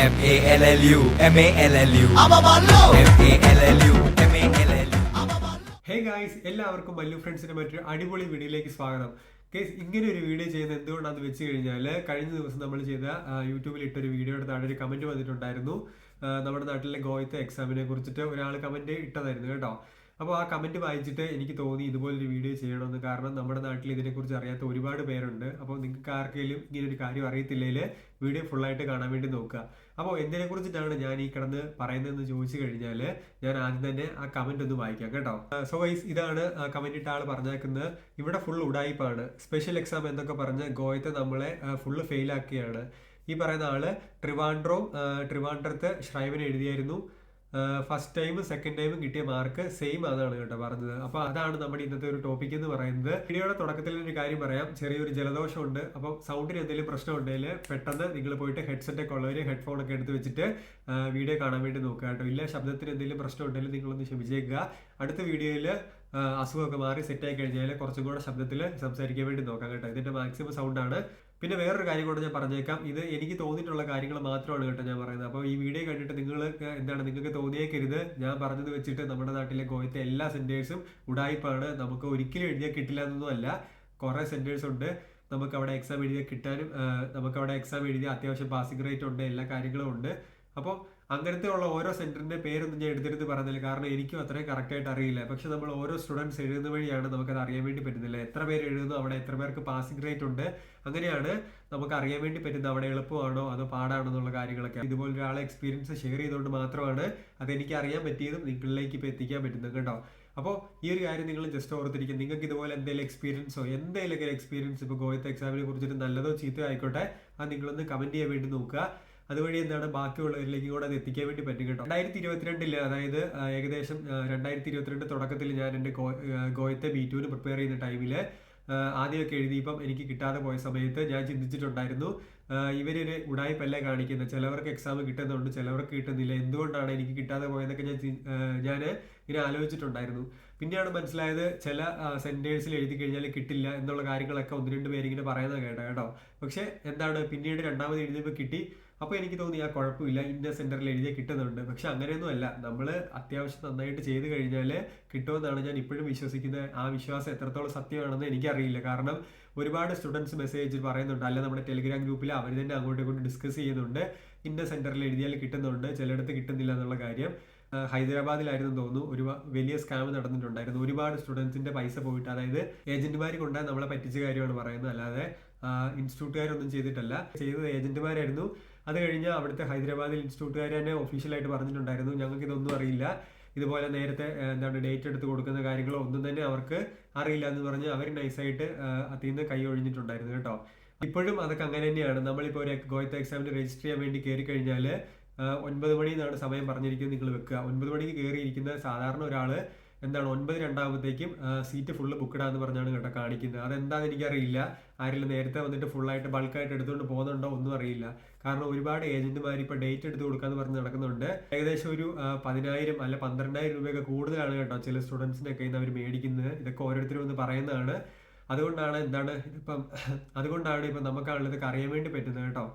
MALLU MALLU MALLU MALLU. Hey guys, എല്ലാവർക്കും മല്ലു ഫ്രണ്ട്സിന്റെ മറ്റൊരു അടിപൊളി വീഡിയോയിലേക്ക് സ്വാഗതം. കേസ് ഇങ്ങനെ ഒരു വീഡിയോ ചെയ്യുന്നത് എന്തുകൊണ്ടാണെന്ന് വെച്ച് കഴിഞ്ഞാൽ കഴിഞ്ഞ ദിവസം നമ്മൾ ചെയ്ത യൂട്യൂബിൽ ഇട്ടൊരു വീഡിയോയുടെ താഴെ ഒരു കമന്റ് വന്നിട്ടുണ്ടായിരുന്നു. നമ്മുടെ നാട്ടിലെ ഗോയത്തെ എക്സാമിനെ കുറിച്ചിട്ട് ഒരാൾ കമന്റ് ഇട്ടതായിരുന്നു കേട്ടോ. അപ്പോൾ ആ കമന്റ് വായിച്ചിട്ട് എനിക്ക് തോന്നി ഇതുപോലൊരു വീഡിയോ ചെയ്യണമെന്ന്. കാരണം നമ്മുടെ നാട്ടിൽ ഇതിനെക്കുറിച്ച് അറിയാത്ത ഒരുപാട് പേരുണ്ട്. അപ്പോൾ നിങ്ങൾക്ക് ആർക്കെങ്കിലും ഇങ്ങനെ ഒരു കാര്യം അറിയത്തില്ലെങ്കിൽ വീഡിയോ ഫുള്ളായിട്ട് കാണാൻ വേണ്ടി നോക്കുക. അപ്പോൾ എന്തിനെ കുറിച്ചിട്ടാണ് ഞാൻ ഈ കിടന്ന് പറയുന്നതെന്ന് ചോദിച്ചു കഴിഞ്ഞാൽ ഞാൻ ആദ്യം തന്നെ ആ കമന്റ് ഒന്ന് വായിക്കാം കേട്ടോ. സോ ഗൈസ്, ഇതാണ് കമന്റ് ഇട്ട ആൾ പറഞ്ഞേക്കുന്നത്. ഇവിടെ ഫുൾ ഉടായിപ്പാണ്, സ്പെഷ്യൽ എക്സാം എന്നൊക്കെ പറഞ്ഞ് ഗോയത്തെ നമ്മളെ ഫുള്ള് ഫെയിലാക്കിയാണ്. ഈ പറയുന്ന ആള് ട്രിവാൻഡ്രത്ത് ഷ്രൈവൻ എഴുതിയായിരുന്നു. ഫസ്റ്റ് ടൈമും സെക്കൻഡ് ടൈമും കിട്ടിയ മാർക്ക് സെയിം അതാണ് കേട്ടോ പറഞ്ഞത്. അപ്പൊ അതാണ് നമ്മുടെ ഇന്നത്തെ ഒരു ടോപ്പിക് എന്ന് പറയുന്നത്. വീഡിയോയുടെ തുടക്കത്തിൽ ഒരു കാര്യം പറയാം, ചെറിയൊരു ജലദോഷമുണ്ട്. അപ്പം സൗണ്ടിന് എന്തെങ്കിലും പ്രശ്നം ഉണ്ടെങ്കിൽ പെട്ടെന്ന് നിങ്ങൾ പോയിട്ട് ഹെഡ്സെറ്റ് ഒക്കെ ഉള്ളവർ ഹെഡ്ഫോൺ ഒക്കെ എടുത്ത് വെച്ചിട്ട് വീഡിയോ കാണാൻ വേണ്ടി നോക്കുക കേട്ടോ. ഇല്ല ശബ്ദത്തിന് എന്തെങ്കിലും പ്രശ്നം ഉണ്ടെങ്കിൽ നിങ്ങളൊന്ന് ക്ഷമിച്ചേക്കുക. അടുത്ത വീഡിയോയിൽ അസുഖമൊക്കെ മാറി സെറ്റായി കഴിഞ്ഞാൽ കുറച്ചും കൂടെ ശബ്ദത്തിൽ സംസാരിക്കാൻ വേണ്ടി നോക്കാം കേട്ടോ. ഇതിന്റെ മാക്സിമം സൗണ്ടാണ്. പിന്നെ വേറൊരു കാര്യം കൂടെ ഞാൻ പറഞ്ഞേക്കാം, ഇത് എനിക്ക് തോന്നിയിട്ടുള്ള കാര്യങ്ങൾ മാത്രമാണ് കേട്ടോ ഞാൻ പറയുന്നത്. അപ്പോൾ ഈ വീഡിയോ കണ്ടിട്ട് നിങ്ങൾക്ക് തോന്നിയേക്കരുത് ഞാൻ പറഞ്ഞത് വെച്ചിട്ട് നമ്മുടെ നാട്ടിലെ ഗോയത്തെ എല്ലാ സെന്റേഴ്സും ഉടായിപ്പാണ്, നമുക്ക് ഒരിക്കലും എഴുതിയാൽ കിട്ടില്ല എന്നൊന്നും അല്ല. കുറേ സെന്റേഴ്സ് ഉണ്ട് നമുക്ക് അവിടെ എക്സാം എഴുതിയാൽ കിട്ടാനും, നമുക്ക് അവിടെ എക്സാം എഴുതിയാൽ അത്യാവശ്യം പാസിംഗ് റേറ്റ് ഉണ്ട്, എല്ലാ കാര്യങ്ങളും ഉണ്ട്. അപ്പോൾ അങ്ങനത്തെ ഉള്ള ഓരോ സെന്ററിന്റെ പേരൊന്നും ഞാൻ എടുത്തെടുത്ത് പറഞ്ഞില്ല, കാരണം എനിക്കും അത്രയും കറക്റ്റായിട്ട് അറിയില്ല. പക്ഷെ നമ്മൾ ഓരോ സ്റ്റുഡൻസ് എഴുതുന്ന വഴിയാണ് നമുക്കത് അറിയാൻ വേണ്ടി പറ്റുന്നില്ല. എത്ര പേര് എഴുതുന്നു, അവിടെ എത്ര പേർക്ക് പാസിംഗ് റേറ്റ് ഉണ്ട്, അങ്ങനെയാണ് നമുക്ക് അറിയാൻ വേണ്ടി പറ്റുന്നത് അവിടെ എളുപ്പമാണോ അതോ പാടാണോ എന്നുള്ള കാര്യങ്ങളൊക്കെ. ഇതുപോലെ ഒരാളെ എക്സ്പീരിയൻസ് ഷെയർ ചെയ്തുകൊണ്ട് മാത്രമാണ് അതെനിക്ക് അറിയാൻ പറ്റിയതും നിങ്ങളിലേക്ക് ഇപ്പോൾ എത്തിക്കാൻ പറ്റുന്നത് കേട്ടോ. അപ്പോൾ ഈ ഒരു കാര്യം നിങ്ങൾ ജസ്റ്റ് ഓർത്തിരിക്കും. നിങ്ങൾക്ക് ഇതുപോലെ എന്തെങ്കിലും എക്സ്പീരിയൻസോ എന്തെങ്കിലുമൊക്കെ എക്സ്പീരിയൻസ് ഇപ്പോൾ ഗോയത്തെ എക്സാമിനെ കുറിച്ചിട്ട് നല്ലതോ ചീത്തയോ ആയിക്കോട്ടെ, അത് നിങ്ങളൊന്ന് കമന്റ് ചെയ്യാൻ വേണ്ടി നോക്കുക. അതുവഴി ബാക്കിയുള്ളവരിലേക്ക് കൂടെ അത് എത്തിക്കാൻ വേണ്ടി പറ്റും കേട്ടോ. 2022 അതായത് ഏകദേശം 2022 തുടക്കത്തിൽ ഞാൻ എൻ്റെ ഗോയത്തെ B2 പ്രിപ്പയർ ചെയ്യുന്ന ടൈമിൽ ആദ്യമൊക്കെ എഴുതിയപ്പം എനിക്ക് കിട്ടാതെ പോയ സമയത്ത് ഞാൻ ചിന്തിച്ചിട്ടുണ്ടായിരുന്നു, ഇവരൊരു ഉടായ്പല്ലേ കാണിക്കുന്നത്, ചിലവർക്ക് എക്സാം കിട്ടുന്നുണ്ട് ചിലവർക്ക് കിട്ടുന്നില്ല, എന്തുകൊണ്ടാണ് എനിക്ക് കിട്ടാതെ പോയതൊക്കെ ഞാൻ ഇങ്ങനെ ആലോചിച്ചിട്ടുണ്ടായിരുന്നു. പിന്നെയാണ് മനസ്സിലായത് ചില സെന്റേഴ്സിൽ എഴുതി കഴിഞ്ഞാൽ കിട്ടില്ല എന്നുള്ള കാര്യങ്ങളൊക്കെ ഒന്ന് രണ്ട് പേരിങ്ങനെ പറയുന്നത് കേട്ടോ. പക്ഷെ പിന്നീട് രണ്ടാമത് എഴുതിയപ്പോൾ കിട്ടി. അപ്പോൾ എനിക്ക് തോന്നി ആ കുഴപ്പമില്ല, ഇന്ന സെന്ററിൽ എഴുതിയാൽ കിട്ടുന്നുണ്ട്. പക്ഷെ അങ്ങനെയൊന്നും അല്ല, നമ്മൾ അത്യാവശ്യം നന്നായിട്ട് ചെയ്ത് കഴിഞ്ഞാൽ കിട്ടുമെന്നാണ് ഞാൻ ഇപ്പോഴും വിശ്വസിക്കുന്നത്. ആ വിശ്വാസം എത്രത്തോളം സത്യമാണെന്ന് എനിക്കറിയില്ല. കാരണം ഒരുപാട് സ്റ്റുഡൻസ് മെസ്സേജ് പറയുന്നുണ്ട്, അല്ല നമ്മുടെ ടെലിഗ്രാം ഗ്രൂപ്പിൽ അവർ തന്നെ അങ്ങോട്ടും ഇങ്ങോട്ടും ഡിസ്കസ് ചെയ്യുന്നുണ്ട്, ഇന്ന സെന്ററിൽ എഴുതിയാൽ കിട്ടുന്നുണ്ട് ചിലയിടത്ത് കിട്ടുന്നില്ല എന്നുള്ള കാര്യം. ഹൈദരാബാദിലായിരുന്നു തോന്നുന്നു ഒരു വലിയ സ്കാം നടന്നിട്ടുണ്ടായിരുന്നു. ഒരുപാട് സ്റ്റുഡൻസിന്റെ പൈസ പോയിട്ട്, അതായത് ഏജന്റുമാർ കൊണ്ട് നമ്മളെ പറ്റിച്ച കാര്യമാണ് പറയുന്നത്, അല്ലാതെ ഇൻസ്റ്റിറ്റ്യൂട്ടുകാരൊന്നും ചെയ്തിട്ടല്ല, ചെയ്തത് ഏജന്റുമാരായിരുന്നു. അത് കഴിഞ്ഞ് അവിടുത്തെ ഹൈദരാബാദിൽ ഇൻസ്റ്റിറ്റ്യൂട്ടുകാർ തന്നെ ഒഫീഷ്യലായിട്ട് പറഞ്ഞിട്ടുണ്ടായിരുന്നു, ഞങ്ങൾക്ക് ഇതൊന്നും അറിയില്ല, ഇതുപോലെ നേരത്തെ ഡേറ്റ് എടുത്ത് കൊടുക്കുന്ന കാര്യങ്ങളോ ഒന്നും തന്നെ അവർക്ക് അറിയില്ല എന്ന് പറഞ്ഞ് അവർ നൈസായിട്ട് അതിൽ നിന്ന് കൈ ഒഴിഞ്ഞിട്ടുണ്ടായിരുന്നു കേട്ടോ. ഇപ്പോഴും അതൊക്കെ അങ്ങനെ തന്നെയാണ്. നമ്മളിപ്പോൾ ഒരു ഗോയത്തെ എക്സാമിന് രജിസ്റ്റർ ചെയ്യാൻ വേണ്ടി കയറി കഴിഞ്ഞാൽ 9 മണി എന്നാണ് സമയം പറഞ്ഞിരിക്കുന്നത്, നിങ്ങൾ വെക്കുക. 9 മണിക്ക് കയറിയിരിക്കുന്ന സാധാരണ ഒരാൾ 9:02 ആകുമ്പോഴത്തേക്കും സീറ്റ് ഫുള്ള് ബുക്ക്ഡാന്ന് പറഞ്ഞാണ് കേട്ടോ കാണിക്കുന്നത്. അതെന്താണെന്ന് എനിക്കറിയില്ല. ആരെങ്കിലും നേരത്തെ വന്നിട്ട് ഫുള്ളായിട്ട് ബൾക്കായിട്ട് എടുത്തുകൊണ്ട് പോകുന്നുണ്ടോ ഒന്നും അറിയില്ല. കാരണം ഒരുപാട് ഏജന്റുമാർ ഇപ്പോൾ ഡേറ്റ് എടുത്ത് കൊടുക്കാന്ന് പറഞ്ഞ് നടക്കുന്നുണ്ട്. ഏകദേശം ഒരു 10,000 അല്ല 12,000 രൂപയൊക്കെ കൂടുതലാണ് കേട്ടോ ചില സ്റ്റുഡൻസിന്റെ കയ്യിൽ നിന്ന് അവർ മേടിക്കുന്നത്. ഇതൊക്കെ ഓരോരുത്തരും ഒന്ന് പറയുന്നതാണ്. അതുകൊണ്ടാണ് ഇപ്പം നമുക്കാണ് ഇതൊക്കെ അറിയാൻ വേണ്ടി പറ്റുന്നത് കേട്ടോ.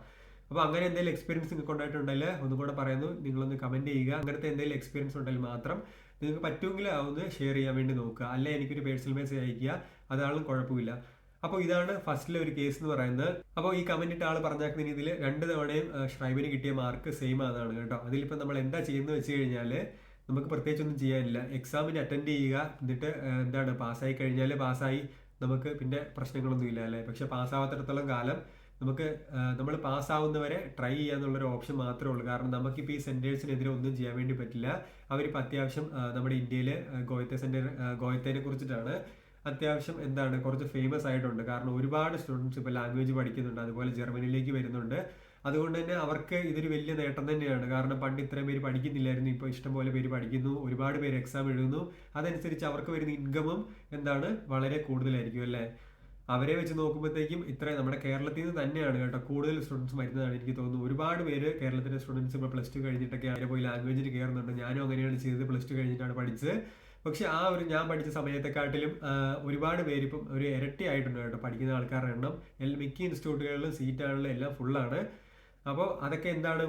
അപ്പോൾ അങ്ങനെ എന്തെങ്കിലും എക്സ്പീരിയൻസ് നിങ്ങൾക്ക് ഉണ്ടായിട്ടുണ്ടെങ്കിൽ ഒന്നും കൂടെ പറയുന്നു, നിങ്ങളൊന്ന് കമന്റ് ചെയ്യുക. അങ്ങനത്തെ എന്തെങ്കിലും എക്സ്പീരിയൻസ് ഉണ്ടെങ്കിൽ മാത്രം നിങ്ങൾക്ക് പറ്റുമെങ്കിൽ അതൊന്ന് ഷെയർ ചെയ്യാൻ വേണ്ടി നോക്കുക. അല്ലെ എനിക്കൊരു പേഴ്സണൽ മെസ്സേജ് അയക്കുക, അതാളും കുഴപ്പമില്ല. അപ്പോൾ ഇതാണ് ഫസ്റ്റിലെ ഒരു കേസ് എന്ന് പറയുന്നത്. അപ്പോൾ ഈ കമന്റ് ഇട്ട ആൾ പറഞ്ഞാക്കുന്ന ഇതിൽ 2 തവണയും ഷ്രൈബിന് കിട്ടിയ മാർക്ക് സെയിം ആണ് കേട്ടോ. അതിലിപ്പോൾ നമ്മൾ എന്താ ചെയ്യുന്നത് വെച്ച് കഴിഞ്ഞാൽ നമുക്ക് പ്രത്യേകിച്ചൊന്നും ചെയ്യാനില്ല. എക്സാമിന് അറ്റൻഡ് ചെയ്യുക, എന്നിട്ട് പാസ്സായി കഴിഞ്ഞാൽ പാസ്സായി, നമുക്ക് പിന്നെ പ്രശ്നങ്ങളൊന്നും ഇല്ല അല്ലേ. പക്ഷെ പാസ്സാവാത്തിടത്തോളം കാലം നമ്മൾ പാസ്സാവുന്നവരെ ട്രൈ ചെയ്യാന്നുള്ളൊരു ഓപ്ഷൻ മാത്രമേ ഉള്ളൂ. കാരണം നമുക്കിപ്പോൾ ഈ സെന്റേഴ്സിനെതിരെ ഒന്നും ചെയ്യാൻ വേണ്ടി പറ്റില്ല. അവരിപ്പോൾ അത്യാവശ്യം നമ്മുടെ ഇന്ത്യയിൽ ഗോയത്തേനെ കുറിച്ചിട്ടാണ് അത്യാവശ്യം കുറച്ച് ഫേമസ് ആയിട്ടുണ്ട്. കാരണം ഒരുപാട് സ്റ്റുഡൻസ് ഇപ്പോൾ ലാംഗ്വേജ് പഠിക്കുന്നുണ്ട്, അതുപോലെ ജർമ്മനിയിലേക്ക് വരുന്നുണ്ട്. അതുകൊണ്ട് തന്നെ അവർക്ക് ഇതൊരു വലിയ നേട്ടം തന്നെയാണ്. കാരണം പണ്ട് ഇത്രയും പേര് പഠിക്കുന്നില്ലായിരുന്നു, ഇപ്പോൾ ഇഷ്ടംപോലെ പേര് പഠിക്കുന്നു, ഒരുപാട് പേര് എക്സാം എഴുതുന്നു. അതനുസരിച്ച് അവർക്ക് വരുന്ന ഇൻകമും വളരെ കൂടുതലായിരിക്കും അല്ലേ. അവരെ വെച്ച് നോക്കുമ്പോഴത്തേക്കും നമ്മുടെ കേരളത്തിൽ നിന്ന് തന്നെയാണ് കേട്ടോ കൂടുതൽ സ്റ്റുഡൻസ് വരുന്നതാണ് എനിക്ക് തോന്നുന്നു. ഒരുപാട് പേര് കേരളത്തിലെ സ്റ്റുഡൻസ് ഇപ്പോൾ +2 കഴിഞ്ഞിട്ടൊക്കെ അവരെ പോയി ലാംഗ്വേജിന് കയറുന്നുണ്ട്. ഞാനും അങ്ങനെയാണ് ചെയ്തത്, +2 കഴിഞ്ഞിട്ടാണ് പഠിച്ചത്. പക്ഷെ ഞാൻ പഠിച്ച സമയത്തെക്കാട്ടിലും ഒരുപാട് പേര് ഇപ്പം ഒരു ഇരട്ടി ആയിട്ടുണ്ട് കേട്ടോ പഠിക്കുന്ന ആൾക്കാരുടെ എണ്ണം. മിക്ക ഇൻസ്റ്റിറ്റ്യൂട്ടുകളിലും സീറ്റാണെങ്കിലും എല്ലാം ഫുള്ളാണ്. അപ്പോൾ അതൊക്കെ എന്താണ്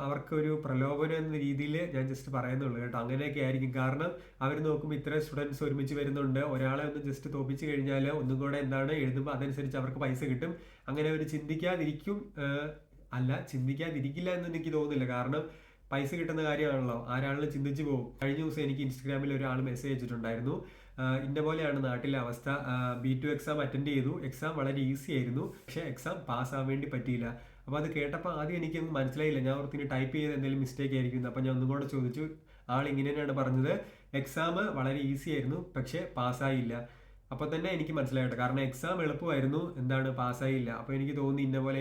അവർക്കൊരു പ്രലോഭനം എന്ന രീതിയിൽ ഞാൻ ജസ്റ്റ് പറയുന്നുള്ളൂ കേട്ടോ. അങ്ങനെയൊക്കെ ആയിരിക്കും. കാരണം അവർ നോക്കുമ്പോൾ ഇത്രയും സ്റ്റുഡൻസ് ഒരുമിച്ച് വരുന്നുണ്ട്, ഒരാളെ ഒന്ന് ജസ്റ്റ് തോപ്പിച്ച് കഴിഞ്ഞാൽ ഒന്നും കൂടെ എന്താണ് എഴുതുമ്പോൾ അതനുസരിച്ച് അവർക്ക് പൈസ കിട്ടും. അങ്ങനെ അവർ ചിന്തിക്കാതിരിക്കില്ല എന്ന് എനിക്ക് തോന്നുന്നില്ല. കാരണം പൈസ കിട്ടുന്ന കാര്യമാണല്ലോ, ആരാണെങ്കിലും ചിന്തിച്ചു പോകും. കഴിഞ്ഞ ദിവസം എനിക്ക് ഇൻസ്റ്റാഗ്രാമിൽ ഒരാൾ മെസ്സേജ് അയച്ചിട്ടുണ്ടായിരുന്നു, ഇന്ന പോലെയാണ് നാട്ടിലെ അവസ്ഥ, B2 എക്സാം അറ്റൻഡ് ചെയ്തു, എക്സാം വളരെ ഈസി ആയിരുന്നു, പക്ഷേ എക്സാം പാസ്സാവാൻ വേണ്ടി പറ്റിയില്ല. അപ്പോൾ അത് കേട്ടപ്പോൾ ആദ്യം എനിക്കൊന്നും മനസ്സിലായില്ല. ഞാൻ ഓർത്തിന് ടൈപ്പ് ചെയ്ത് എന്തെങ്കിലും മിസ്റ്റേക്ക് ആയിരിക്കും. അപ്പോൾ ഞാൻ ഒന്നും കൂടെ ചോദിച്ചു. ആൾ ഇങ്ങനെ തന്നെയാണ് പറഞ്ഞത്, എക്സാം വളരെ ഈസി ആയിരുന്നു പക്ഷേ പാസ്സായില്ല. അപ്പോൾ തന്നെ എനിക്ക് മനസ്സിലായിട്ടോ, കാരണം എക്സാം എളുപ്പമായിരുന്നു, പാസ്സായില്ല. അപ്പോൾ എനിക്ക് തോന്നി, ഇന്ന പോലെ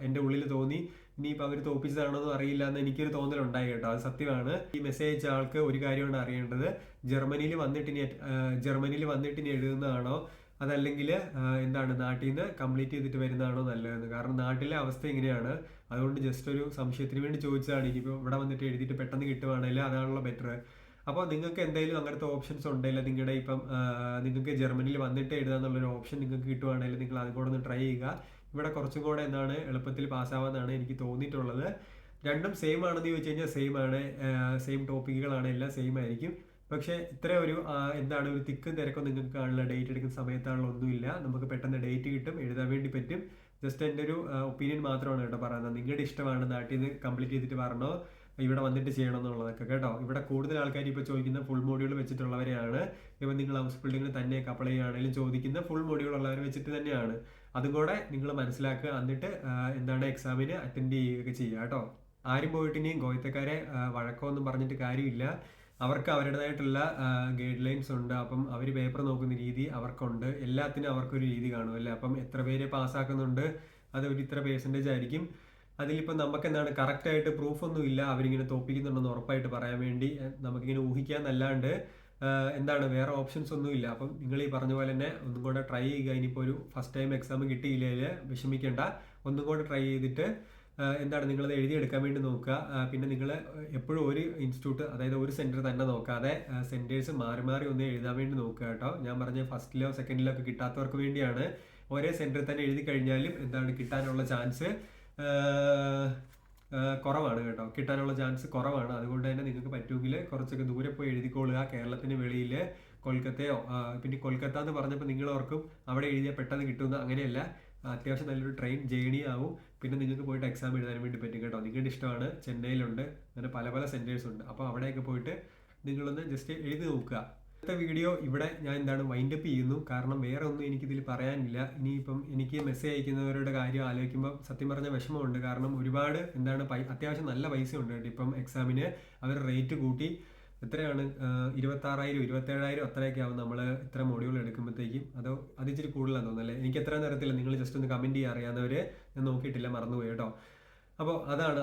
എൻ്റെ ഉള്ളിൽ തോന്നി, ഇനിയിപ്പോൾ അവർ തോപ്പിച്ചതാണെന്നും അറിയില്ല എന്ന് എനിക്കൊരു തോന്നലുണ്ടായി കേട്ടോ. അത് സത്യമാണ്. ഈ മെസ്സേജ് അയച്ച ആൾക്ക് ഒരു കാര്യമാണ് അറിയേണ്ടത്, ജർമ്മനിയിൽ വന്നിട്ട് ഇനി എഴുതുന്നതാണോ അതല്ലെങ്കിൽ നാട്ടിൽ നിന്ന് കംപ്ലീറ്റ് ചെയ്തിട്ട് വരുന്നതാണോ നല്ലതെന്ന്. കാരണം നാട്ടിലെ അവസ്ഥ ഇങ്ങനെയാണ്. അതുകൊണ്ട് ജസ്റ്റ് ഒരു സംശയത്തിന് വേണ്ടി ചോദിച്ചതാണ്. ഇനിയിപ്പോൾ ഇവിടെ വന്നിട്ട് എഴുതിയിട്ട് പെട്ടെന്ന് കിട്ടുവാണെങ്കിൽ അതാണല്ലോ ബെറ്റർ. അപ്പോൾ നിങ്ങൾക്ക് എന്തെങ്കിലും അങ്ങനത്തെ ഓപ്ഷൻസ് ഉണ്ടെങ്കിൽ നിങ്ങൾക്ക് ജർമ്മനിയിൽ വന്നിട്ട് എഴുതാന്നുള്ളൊരു ഓപ്ഷൻ നിങ്ങൾക്ക് കിട്ടുവാണെങ്കിൽ നിങ്ങൾ അതും കൂടെ ഒന്ന് ട്രൈ ചെയ്യുക. ഇവിടെ കുറച്ചും കൂടെ എളുപ്പത്തിൽ പാസ്സാവാന്നാണ് എനിക്ക് തോന്നിയിട്ടുള്ളത്. രണ്ടും സെയിം ആണെന്ന് ചോദിച്ചു കഴിഞ്ഞാൽ സെയിം ആണ്, സെയിം ടോപ്പിക്കുകളാണ്, എല്ലാം സെയിം ആയിരിക്കും. പക്ഷേ ഇത്ര ഒരു തിക്കും തിരക്കും നിങ്ങൾക്ക് കാണില്ല. ഡേറ്റ് എടുക്കുന്ന സമയത്താണല്ലോ ഒന്നുമില്ല, നമുക്ക് പെട്ടെന്ന് ഡേറ്റ് കിട്ടും, എഴുതാൻ വേണ്ടി പറ്റും. ജസ്റ്റ് എൻ്റെ ഒരു ഒപ്പീനിയൻ മാത്രമാണ് കേട്ടോ പറയുന്നത്. നിങ്ങളുടെ ഇഷ്ടമാണ് നാട്ടിൽ നിന്ന് കംപ്ലീറ്റ് ചെയ്തിട്ട് പറഞ്ഞോ ഇവിടെ വന്നിട്ട് ചെയ്യണം എന്നുള്ളതൊക്കെ കേട്ടോ. ഇവിടെ കൂടുതൽ ആൾക്കാർ ഇപ്പോൾ ചോദിക്കുന്ന ഫുൾ മോഡ്യൂൾ വെച്ചിട്ടുള്ളവരെയാണ്. ഇപ്പം നിങ്ങൾ ഹൗസ് ബിൽഡിങ്ങിന് തന്നെയൊക്കെ അപ്ലൈ ചെയ്യുകയാണെങ്കിലും ചോദിക്കുന്ന ഫുൾ മോഡ്യൂൾ ഉള്ളവരെ വെച്ചിട്ട് തന്നെയാണ്. അതും കൂടെ നിങ്ങൾ മനസ്സിലാക്കുക. എന്നിട്ട് എക്സാമിന് അറ്റൻഡ് ചെയ്യുകയൊക്കെ ചെയ്യുക കേട്ടോ. ആരും പോയിട്ട് ഇനിയും ഗോയത്തക്കാരെ വഴക്കമൊന്നും പറഞ്ഞിട്ട് കാര്യമില്ല. അവർക്ക് അവരുടേതായിട്ടുള്ള ഗൈഡ് ലൈൻസ് ഉണ്ട്. അപ്പം അവർ പേപ്പർ നോക്കുന്ന രീതി അവർക്കുണ്ട്. എല്ലാത്തിനും അവർക്കൊരു രീതി കാണുമല്ലേ. അപ്പം എത്ര പേര് പാസ്സാക്കുന്നുണ്ട് അത് ഒരു ഇത്ര % ആയിരിക്കും. അതിലിപ്പോൾ നമുക്ക് കറക്റ്റായിട്ട് പ്രൂഫൊന്നും ഇല്ല അവരിങ്ങനെ തോപ്പിക്കുന്നുണ്ടെന്ന് ഉറപ്പായിട്ട് പറയാൻ വേണ്ടി. നമുക്കിങ്ങനെ ഊഹിക്കാന്നല്ലാണ്ട് വേറെ ഓപ്ഷൻസ് ഒന്നും ഇല്ല. അപ്പം നിങ്ങൾ ഈ പറഞ്ഞ പോലെ തന്നെ ഒന്നും കൂടെ ട്രൈ ചെയ്യുക. ഇനിയിപ്പോൾ ഒരു ഫസ്റ്റ് ടൈം എക്സാം കിട്ടിയില്ലെങ്കിൽ വിഷമിക്കേണ്ട, ഒന്നും കൂടെ ട്രൈ ചെയ്തിട്ട് നിങ്ങളത് എഴുതിയെടുക്കാൻ വേണ്ടി നോക്കുക. പിന്നെ നിങ്ങൾ എപ്പോഴും ഒരു ഇൻസ്റ്റിറ്റ്യൂട്ട്, അതായത് ഒരു സെൻറ്റർ തന്നെ നോക്കാതെ സെൻറ്റേഴ്സ് മാറി മാറി ഒന്ന് എഴുതാൻ വേണ്ടി നോക്കുക കേട്ടോ. ഞാൻ പറഞ്ഞ ഫസ്റ്റിലോ സെക്കൻഡിലോ ഒക്കെ കിട്ടാത്തവർക്ക് വേണ്ടിയാണ്. ഒരേ സെൻറ്ററിൽ തന്നെ എഴുതി കഴിഞ്ഞാലും കിട്ടാനുള്ള ചാൻസ് കുറവാണ് കേട്ടോ. കിട്ടാനുള്ള ചാൻസ് കുറവാണ്. അതുകൊണ്ട് തന്നെ നിങ്ങൾക്ക് പറ്റുമെങ്കിൽ കുറച്ചൊക്കെ ദൂരെ പോയി എഴുതിക്കൊള്ളുക. കേരളത്തിന് വെളിയിൽ കൊൽക്കത്തയോ, പിന്നെ കൊൽക്കത്ത എന്ന് പറഞ്ഞപ്പോൾ നിങ്ങൾ ഓർക്കും അവിടെ എഴുതിയാൽ പെട്ടെന്ന് കിട്ടുമെന്ന്. അങ്ങനെയല്ല, അത്യാവശ്യം നല്ലൊരു ട്രെയിൻ ജേണി ആവും. പിന്നെ നിങ്ങൾക്ക് പോയിട്ട് എക്സാം എഴുതാൻ വേണ്ടി പറ്റും കേട്ടോ. നിങ്ങളുടെ ഇഷ്ടമാണ്. ചെന്നൈയിലുണ്ട്, അങ്ങനെ പല പല സെൻറ്റേഴ്സ് ഉണ്ട്. അപ്പോൾ അവിടെയൊക്കെ പോയിട്ട് നിങ്ങളൊന്ന് ജസ്റ്റ് എഴുതി നോക്കുക. ഇന്നത്തെ വീഡിയോ ഇവിടെ ഞാൻ വൈൻഡപ്പ് ചെയ്യുന്നു. കാരണം വേറെ ഒന്നും എനിക്കിതിൽ പറയാനില്ല. ഇനിയിപ്പം എനിക്ക് മെസ്സേജ് അയക്കുന്നവരുടെ കാര്യം ആലോചിക്കുമ്പോൾ സത്യം പറഞ്ഞ വിഷമമുണ്ട്. കാരണം ഒരുപാട് അത്യാവശ്യം നല്ല പൈസ ഉണ്ട് കേട്ടോ. ഇപ്പം എക്സാമിന് അവർ റേറ്റ് കൂട്ടി. എത്രയാണ് 26,000 27,000 അത്രയൊക്കെ ആവും നമ്മൾ ഇത്ര മൊഡ്യൂൾ എടുക്കുമ്പോഴത്തേക്കും. അത് ഇച്ചിരി കൂടുതലാണെന്ന് തോന്നുന്നല്ലേ. എനിക്ക് എത്ര നേരത്തില്ല. നിങ്ങൾ ജസ്റ്റ് ഒന്ന് കമൻറ്റ് ചെയ്യുക. അറിയാവുന്നവർ, ഞാൻ നോക്കിയിട്ടില്ല, മറന്നുപോയി കേട്ടോ. അപ്പോൾ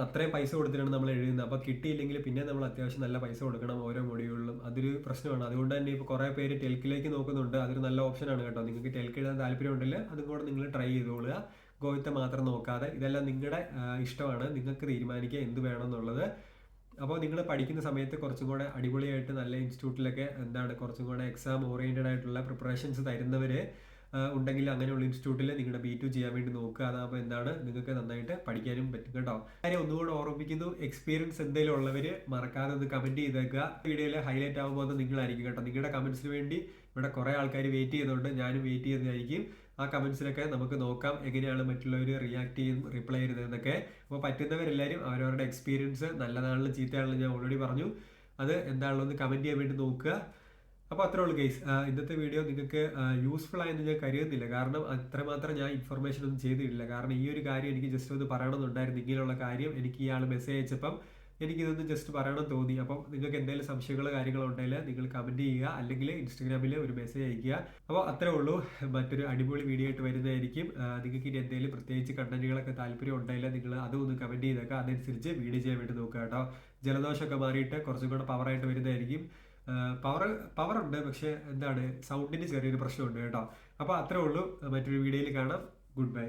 അത്രയും പൈസ കൊടുത്തിട്ടാണ് നമ്മൾ എഴുതുന്നത്. അപ്പോൾ കിട്ടിയില്ലെങ്കിൽ പിന്നെ നമ്മൾ അത്യാവശ്യം നല്ല പൈസ കൊടുക്കണം ഓരോ മൊഡ്യൂളിലും. അതൊരു പ്രശ്നമാണ്. അതുകൊണ്ട് തന്നെ ഇപ്പോൾ കുറേ പേര് ടെൽക്കിലേക്ക് നോക്കുന്നുണ്ട്. അതൊരു നല്ല ഓപ്ഷനാണ് കേട്ടോ. നിങ്ങൾക്ക് ടെൽക്ക് എഴുതാൻ താല്പര്യം ഉണ്ടെങ്കിൽ അതും കൂടെ നിങ്ങൾ ട്രൈ ചെയ്തോളുക. ഗോയത്തെ മാത്രം നോക്കാതെ. ഇതെല്ലാം നിങ്ങളുടെ ഇഷ്ടമാണ്, നിങ്ങൾക്ക് തീരുമാനിക്കുക എന്ത് വേണമെന്നുള്ളത്. അപ്പോൾ നിങ്ങൾ പഠിക്കുന്ന സമയത്ത് കുറച്ചും കൂടെ അടിപൊളിയായിട്ട് നല്ല ഇൻസ്റ്റിറ്റ്യൂട്ടിലൊക്കെ കുറച്ചും കൂടെ എക്സാം ഓറിയൻറ്റഡ് ആയിട്ടുള്ള പ്രിപ്പറേഷൻസ് തരുന്നവർ ഉണ്ടെങ്കിൽ അങ്ങനെയുള്ള ഇൻസ്റ്റിറ്റ്യൂട്ടിൽ നിങ്ങളുടെ B2 ചെയ്യാൻ വേണ്ടി നോക്കുക. അതാകുമ്പോൾ നിങ്ങൾക്ക് നന്നായിട്ട് പഠിക്കാനും പറ്റും കേട്ടോ. കാര്യം ഒന്നുകൂടെ ഓർമ്മിപ്പിക്കുന്നു, എക്സ്പീരിയൻസ് എന്തെങ്കിലും ഉള്ളവർ മറക്കാതെ ഒന്ന് കമൻറ്റ് ചെയ്തേക്കുക. വീഡിയോയിൽ ഹൈലൈറ്റ് ആകുമ്പോൾ നിങ്ങളായിരിക്കും കേട്ടോ. നിങ്ങളുടെ കമൻസിന് വേണ്ടി ഇവിടെ കുറേ ആൾക്കാർ വെയിറ്റ് ചെയ്തുകൊണ്ട് ഞാനും വെയിറ്റ് ചെയ്തതായിരിക്കും. ആ കമൻസിലൊക്കെ നമുക്ക് നോക്കാം എങ്ങനെയാണ് മറ്റുള്ളവർ റിയാക്ട് ചെയ്യും, റിപ്ലൈ ചെയ്യുന്നതെന്നൊക്കെ. അപ്പോൾ പറ്റുന്നവരെല്ലാവരും അവരവരുടെ എക്സ്പീരിയൻസ് നല്ലതാണെങ്കിലും ചീത്തയാണെങ്കിലും ഞാൻ ഓൾറെഡി പറഞ്ഞു, അത് ഒന്ന് കമൻറ്റ് ചെയ്യാൻ വേണ്ടി നോക്കുക. അപ്പോൾ അത്രേ ഉള്ളൂ ഗൈസ്. ഇന്നത്തെ വീഡിയോ നിങ്ങൾക്ക് യൂസ്ഫുൾ ആയെന്ന് ഞാൻ കരുതുന്നില്ല. കാരണം അത്രമാത്രം ഞാൻ ഇൻഫർമേഷൻ ഒന്നും ചെയ്തിട്ടില്ല. കാരണം ഈ ഒരു കാര്യം എനിക്ക് ജസ്റ്റ് ഒന്ന് പറയണമെന്നുണ്ടായിരുന്നു. ഇങ്ങനെയുള്ള കാര്യം എനിക്ക് ഇയാൾ മെസ്സേജ് അയച്ചപ്പം എനിക്കിതൊന്ന് ജസ്റ്റ് പറയണം തോന്നി. അപ്പം നിങ്ങൾക്ക് എന്തെങ്കിലും സംശയങ്ങളോ കാര്യങ്ങളോ ഉണ്ടെങ്കിൽ നിങ്ങൾ കമൻറ്റ് ചെയ്യുക, അല്ലെങ്കിൽ ഇൻസ്റ്റാഗ്രാമിൽ ഒരു മെസ്സേജ് അയക്കുക. അപ്പോൾ അത്രേ ഉള്ളൂ. മറ്റൊരു അടിപൊളി വീഡിയോ ആയിട്ട് വരുന്നതായിരിക്കും. നിങ്ങൾക്ക് ഇനി എന്തെങ്കിലും പ്രത്യേകിച്ച് കണ്ടന്റുകളൊക്കെ താല്പര്യം ഉണ്ടെങ്കിൽ നിങ്ങൾ അതും ഒന്ന് കമൻറ്റ് ചെയ്തേക്കുക. അതനുസരിച്ച് വീഡിയോ ചെയ്യാൻ വേണ്ടി നോക്കുക കേട്ടോ. ജലദോഷമൊക്കെ മാറിയിട്ട് കുറച്ചും കൂടെ പവറായിട്ട് വരുന്നതായിരിക്കും. പവറുണ്ട്, പക്ഷേ സൗണ്ടിന് ചെറിയൊരു പ്രശ്നമുണ്ട് കേട്ടോ. അപ്പോൾ അത്രേ ഉള്ളൂ. മറ്റൊരു വീഡിയോയിൽ കാണാം. Good bye.